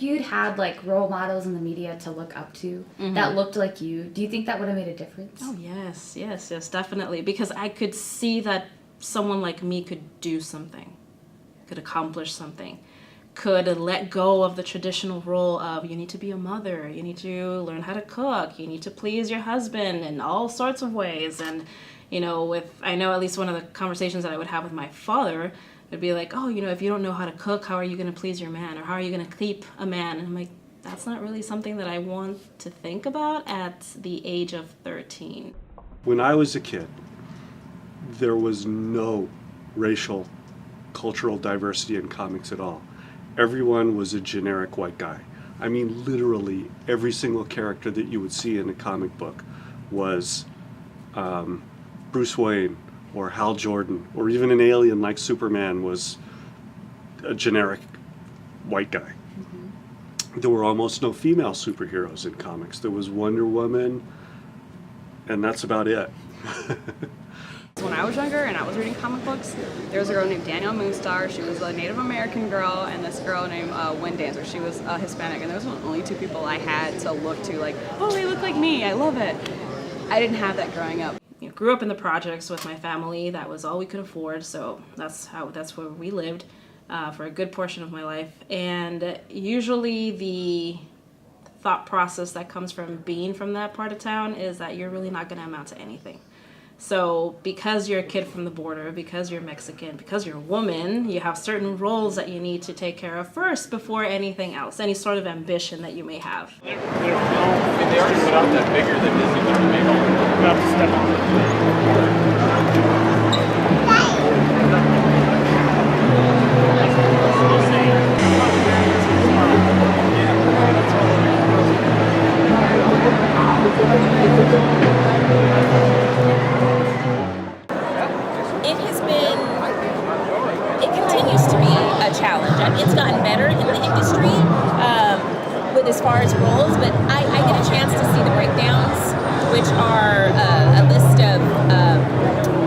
you'd had like role models in the media to look up to that looked like you, do you think that would have made a difference? Oh, yes, definitely. Because I could see that someone like me could do something, could accomplish something, could let go of the traditional role of you need to be a mother, you need to learn how to cook, you need to please your husband in all sorts of ways. And, you know, I know at least one of the conversations that I would have with my father would be like, oh, you know, if you don't know how to cook, how are you going to please your man? Or how are you going to keep a man? And I'm like, that's not really something that I want to think about at the age of 13. When I was a kid, there was no racial, cultural diversity in comics at all. Everyone was a generic white guy. I mean, literally every single character that you would see in a comic book was Bruce Wayne or Hal Jordan, or even an alien like Superman was a generic white guy. There were almost no female superheroes in comics. There was Wonder Woman, and that's about it. When I was younger and I was reading comic books, there was a girl named Danielle Moonstar. She was a Native American girl, and this girl named Wen Dancer. She was Hispanic, and those were the only two people I had to look to, like, oh, they look like me, I love it. I didn't have that growing up. You know, grew up in the projects with my family. That was all we could afford, so that's where we lived for a good portion of my life. And usually the thought process that comes from being from that part of town is that you're really not going to amount to anything. So because you're a kid from the border, because you're Mexican, because you're a woman, you have certain roles that you need to take care of first before anything else, any sort of ambition that you may have. They already put out that bigger than Disney would have made all about to step on It continues to be a challenge. It's gotten better in the industry with as far as roles, but I get a chance to see the breakdowns, which are a list of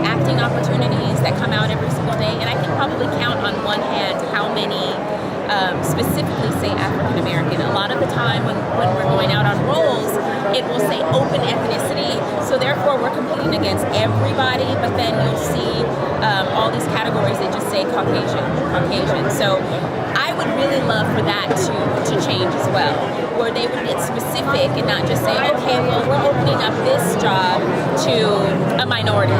acting opportunities that come out every single day, and I can probably count on one hand how many specifically say African American. A lot of the time when we're going out on roles, it will say open ethnicity, so therefore we're competing against everybody, but then you'll see all these categories that just say Caucasian. So I would really love for that to change as well, where they would get specific and not just say, okay, well, we're opening up this job to a minority,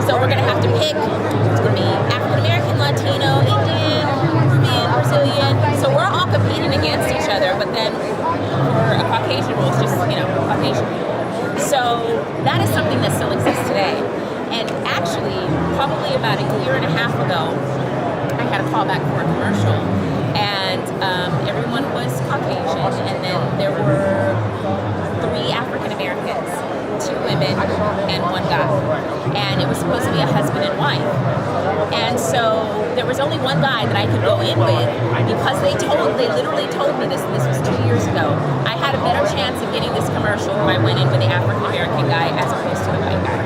so we're going to have to pick, it's going to be African American, Latino, Indian, Peruvian, Brazilian, so we're all competing against each other, but then for a Caucasian role, it's just, you know, Caucasian. So that is something that still exists today. And actually, probably about a year and a half ago, I had a call back for a commercial, and everyone was Caucasian, and then there were 3 African Americans, 2 women, and 1 guy. And it was supposed to be a husband and wife. And so there was only 1 guy that I could go in with because they literally told me this, and this was 2 years ago. I had a better chance of getting this commercial if I went in with the African American guy as opposed to the white guy.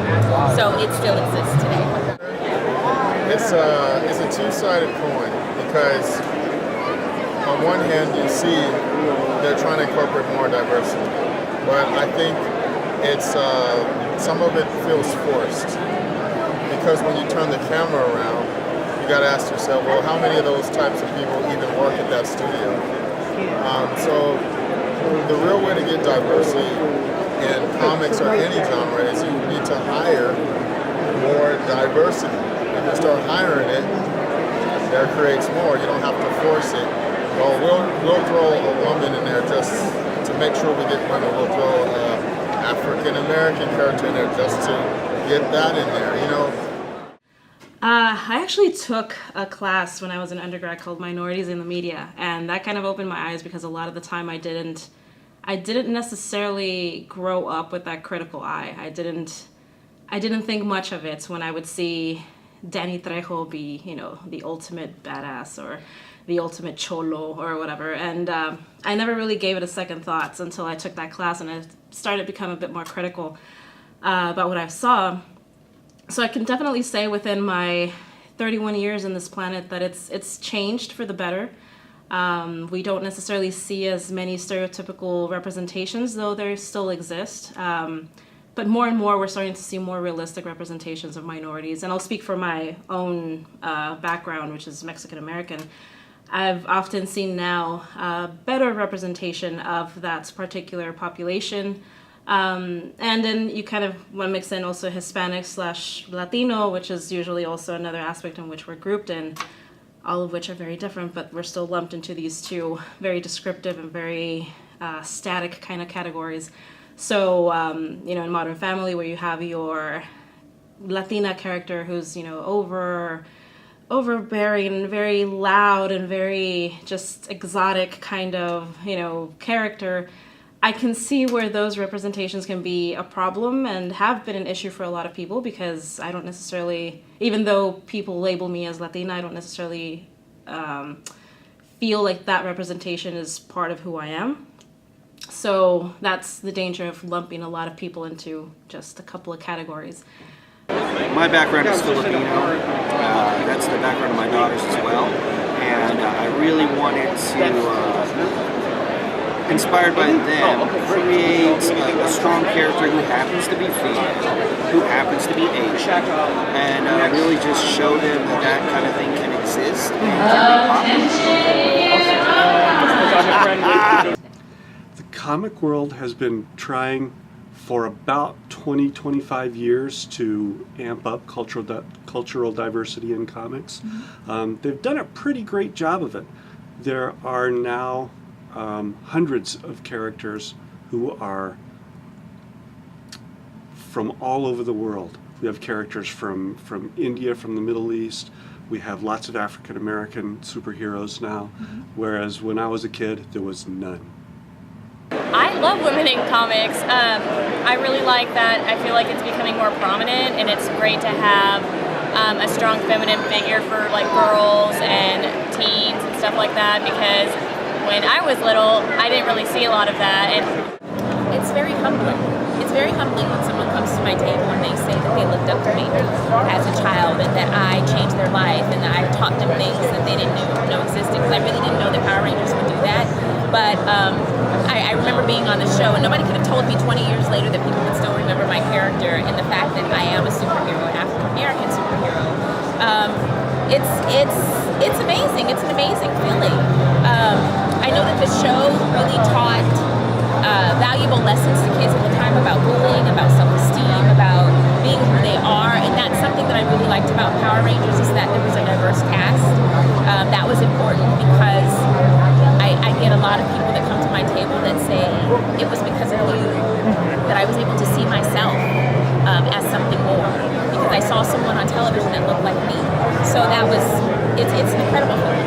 So it still exists today. It's a two-sided coin because on one hand you see they're trying to incorporate more diversity, but I think it's some of it feels forced because when you turn the camera around, you got to ask yourself, well, how many of those types of people even work at that studio? So the real way to get diversity in comics or any genre is you need to hire more diversity. If you start hiring it, there creates more. You don't have to force it. Well, we'll throw a woman in there just to make sure we get women. We'll throw an African American character in there just to get that in there, you know? I actually took a class when I was an undergrad called Minorities in the Media, and that kind of opened my eyes because a lot of the time I didn't necessarily grow up with that critical eye. I didn't think much of it when I would see Danny Trejo be, you know, the ultimate badass or the ultimate cholo or whatever, and I never really gave it a second thought until I took that class and I started to become a bit more critical about what I saw. So I can definitely say within my 31 years in this planet that it's changed for the better. We don't necessarily see as many stereotypical representations, though they still exist. But more and more, we're starting to see more realistic representations of minorities. And I'll speak for my own background, which is Mexican American. I've often seen now better representation of that particular population. And then you kind of want to mix in also Hispanic/Latino, which is usually also another aspect in which we're grouped in, all of which are very different, but we're still lumped into these two very descriptive and very static kind of categories. So, in Modern Family, where you have your Latina character who's, overbearing and very loud and very just exotic kind of, character, I can see where those representations can be a problem and have been an issue for a lot of people, because I don't necessarily, even though people label me as Latina, I don't necessarily feel like that representation is part of who I am. So that's the danger of lumping a lot of people into just a couple of categories. My background is Filipino. That's the background of my daughters as well. And I really wanted to, inspired by them, create a strong character who happens to be female, who happens to be Asian, and really just show them that that kind of thing can exist and can be popular. The comic world has been trying for about 20-25 years to amp up cultural diversity in comics. They've done a pretty great job of it. There are now hundreds of characters who are from all over the world. We have characters from India, from the Middle East. We have lots of African American superheroes now, whereas when I was a kid, there was none. I love women in comics. I really like that. I feel like it's becoming more prominent, and it's great to have a strong feminine figure for like girls and teens and stuff like that, because when I was little, I didn't really see a lot of that. And It's very humbling. It's very humbling when someone comes to my table and they say that they looked up to me as a child and that I changed their life and that I taught them things that they didn't know existed, because I really didn't know that Power Rangers would do that. But I remember being on the show, and nobody could have told me 20 years later that people would still remember my character and the fact that I am a superhero, an African American superhero. It's amazing. It's an amazing feeling. I know that the show really taught valuable lessons to kids at the time about bullying, about self-esteem, about being who they are, and that's something that I really liked about Power Rangers, is that there was a diverse cast. That was important because I get a lot of people that come to my table that say it was because of you that I was able to see myself as something more, because I saw someone on television that looked like me. So that was, it's an incredible feeling.